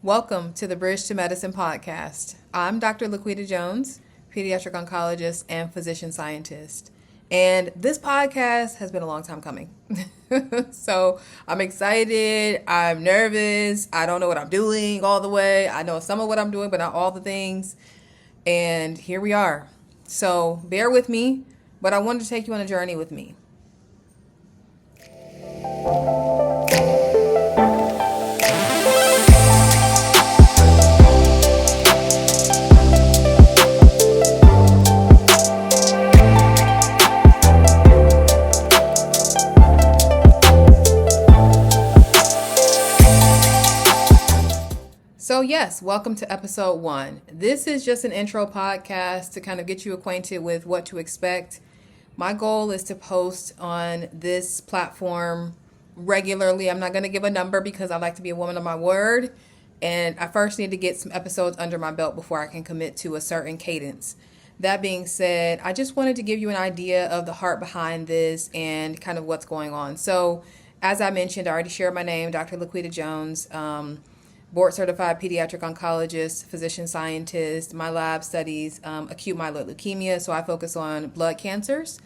Welcome to the Bridge to Medicine podcast. I'm Dr. Laquita Jones, pediatric oncologist and physician scientist. And this podcast has been a long time coming. So I'm excited. I'm nervous. I don't know what I'm doing all the way. I know some of what I'm doing, but not all the things. And here we are. So bear with me, but I wanted to take you on a journey with me. So yes, welcome to episode 1. This is just an intro podcast to kind of get you acquainted with what to expect. My goal is to post on this platform regularly. I'm not going to give a number because I like to be a woman of my word. And I first need to get some episodes under my belt before I can commit to a certain cadence. That being said, I just wanted to give you an idea of the heart behind this and kind of what's going on. So as I mentioned, I already shared my name, Dr. Laquita Jones. Board certified pediatric oncologist, physician scientist. My lab studies acute myeloid leukemia, so I focus on blood cancers.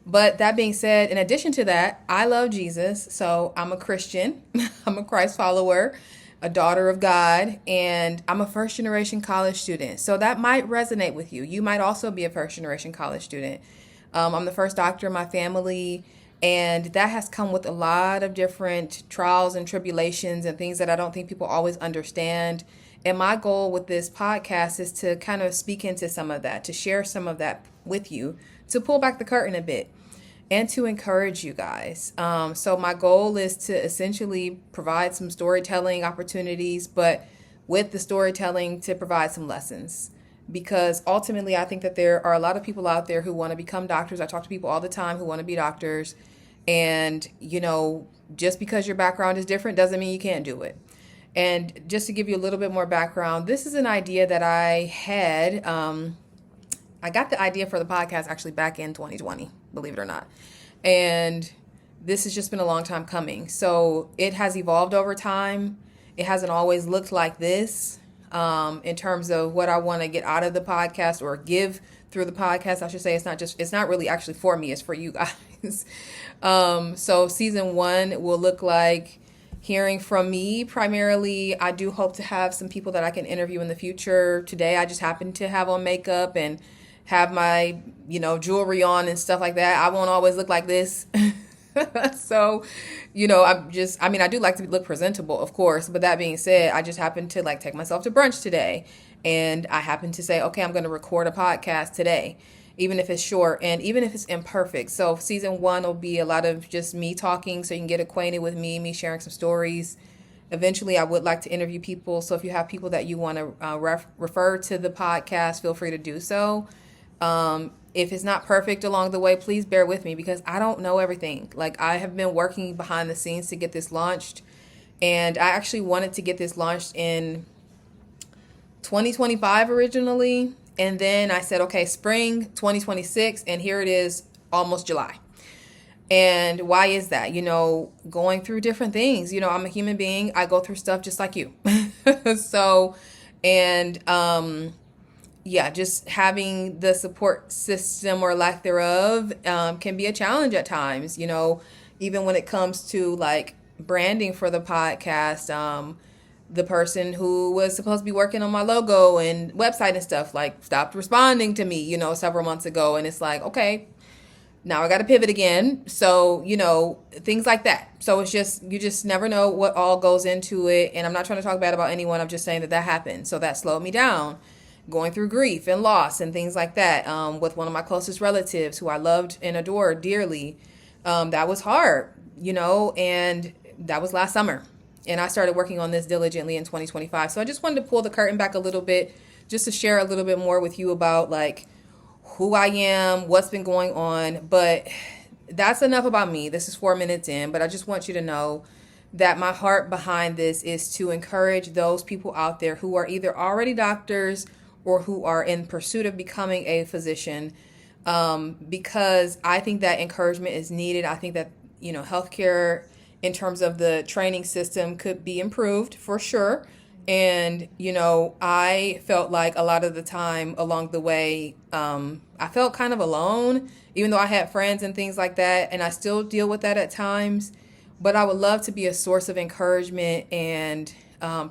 But that being said, in addition to that, I love Jesus, so I'm a Christian. I'm a Christ follower, a daughter of God, and I'm a first generation college student. So that might resonate with you. You might also be a first generation college student. I'm the first doctor in my family. And that has come with a lot of different trials and tribulations and things that I don't think people always understand. And my goal with this podcast is to kind of speak into some of that, to share some of that with you, to pull back the curtain a bit and to encourage you guys. So my goal is to essentially provide some storytelling opportunities, but with the storytelling to provide some lessons. Because ultimately, I think that there are a lot of people out there who want to become doctors. I talk to people all the time who want to be doctors. And, just because your background is different doesn't mean you can't do it. And just to give you a little bit more background, this is an idea that I had. I got the idea for the podcast actually back in 2020, believe it or not. And this has just been a long time coming. So it has evolved over time. It hasn't always looked like this. In terms of what I want to get out of the podcast or give through the podcast. I should say it's not really actually for me, it's for you guys. So season 1 will look like hearing from me primarily. I do hope to have some people that I can interview in the future. Today I just happen to have on makeup and have my, jewelry on and stuff like that. I won't always look like this. So, I do like to look presentable, of course, but that being said, I just happened to take myself to brunch today, and I happened to say, okay, I'm going to record a podcast today, even if it's short and even if it's imperfect. So season 1 will be a lot of just me talking so you can get acquainted with me sharing some stories. Eventually, I would like to interview people. So if you have people that you want to refer to the podcast, feel free to do so. If it's not perfect along the way, please bear with me because I don't know everything. I have been working behind the scenes to get this launched. And I actually wanted to get this launched in 2025 originally. And then I said, okay, spring 2026. And here it is, almost July. And why is that? Going through different things. I'm a human being. I go through stuff just like you. So, and, just having the support system or lack thereof can be a challenge at times, even when it comes to branding for the podcast. The person who was supposed to be working on my logo and website and stuff stopped responding to me, several months ago. And it's okay, now I got to pivot again. So, things like that. So it's you just never know what all goes into it. And I'm not trying to talk bad about anyone. I'm just saying that happened. So that slowed me down. Going through grief and loss and things like that with one of my closest relatives who I loved and adored dearly. That was hard, and that was last summer. And I started working on this diligently in 2025. So I just wanted to pull the curtain back a little bit just to share a little bit more with you about who I am, what's been going on. But that's enough about me. This is 4 minutes in, but I just want you to know that my heart behind this is to encourage those people out there who are either already doctors or who are in pursuit of becoming a physician, because I think that encouragement is needed. I think that, healthcare in terms of the training system could be improved for sure. And, I felt like a lot of the time along the way, I felt kind of alone, even though I had friends and things like that. And I still deal with that at times. But I would love to be a source of encouragement and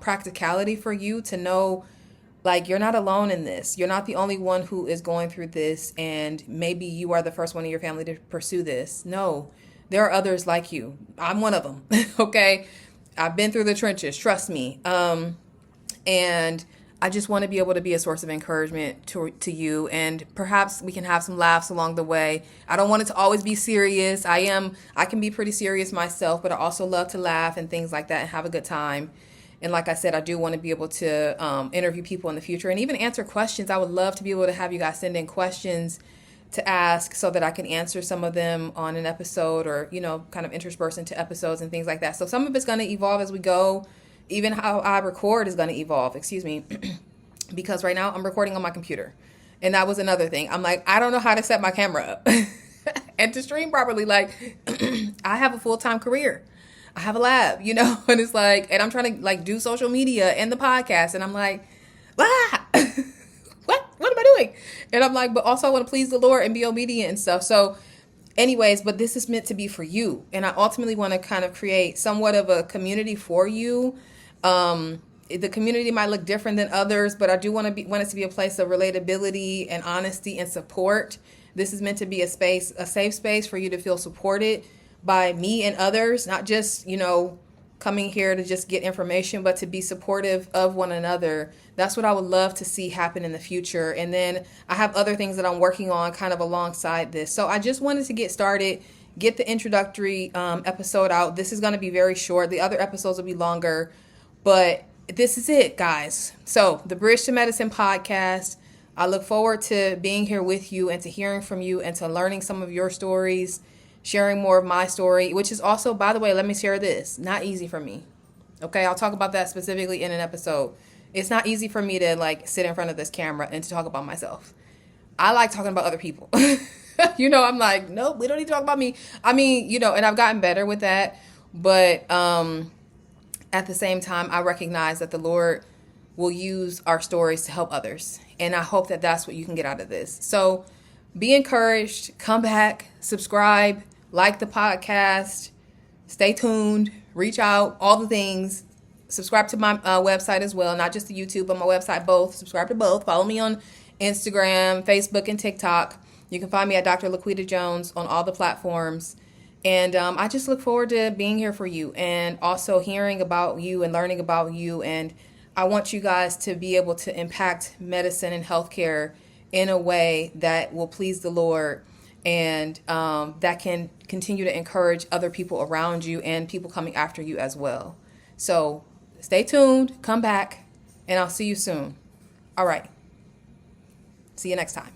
practicality for you to know, like, you're not alone in this. You're not the only one who is going through this. And maybe you are the first one in your family to pursue this. No, there are others like you. I'm one of them. Okay. I've been through the trenches. Trust me. And I just want to be able to be a source of encouragement to you, and perhaps we can have some laughs along the way. I don't want it to always be serious. I can be pretty serious myself, but I also love to laugh and things like that and have a good time. And like I said, I do want to be able to interview people in the future and even answer questions. I would love to be able to have you guys send in questions to ask so that I can answer some of them on an episode, or, kind of intersperse into episodes and things like that. So some of it's going to evolve as we go. Even how I record is going to evolve, excuse me, because right now I'm recording on my computer. And that was another thing. I'm like, I don't know how to set my camera up and to stream properly. Like, I have a full-time career. I have a lab, and it's like, and I'm trying to like do social media and the podcast. And I'm like, what am I doing? And I'm like, but also I want to please the Lord and be obedient and stuff. So anyways, but this is meant to be for you. And I ultimately want to kind of create somewhat of a community for you. The community might look different than others, but I do want it to be a place of relatability and honesty and support. This is meant to be a safe space for you to feel supported by me and others, not just, coming here to just get information, but to be supportive of one another. That's what I would love to see happen in the future. And then I have other things that I'm working on kind of alongside this. So I just wanted to get started, get the introductory episode out. This is going to be very short. The other episodes will be longer, but this is it, guys. So the Bridge to Medicine podcast, I look forward to being here with you and to hearing from you and to learning some of your stories, sharing more of my story, which is also, by the way, let me share this, not easy for me. Okay, I'll talk about that specifically in an episode. It's not easy for me to like sit in front of this camera and to talk about myself. I like talking about other people. I'm like, nope, we don't need to talk about me. I mean, and I've gotten better with that. But at the same time, I recognize that the Lord will use our stories to help others. And I hope that that's what you can get out of this. So be encouraged, come back, subscribe, like the podcast, stay tuned, reach out, all the things. Subscribe to my website as well, not just the YouTube, but my website, both. Subscribe to both. Follow me on Instagram, Facebook, and TikTok. You can find me at Dr. Laquita Jones on all the platforms. And I just look forward to being here for you and also hearing about you and learning about you. And I want you guys to be able to impact medicine and healthcare in a way that will please the Lord and that can continue to encourage other people around you and people coming after you as well. So stay tuned, come back, and I'll see you soon. All right. See you next time.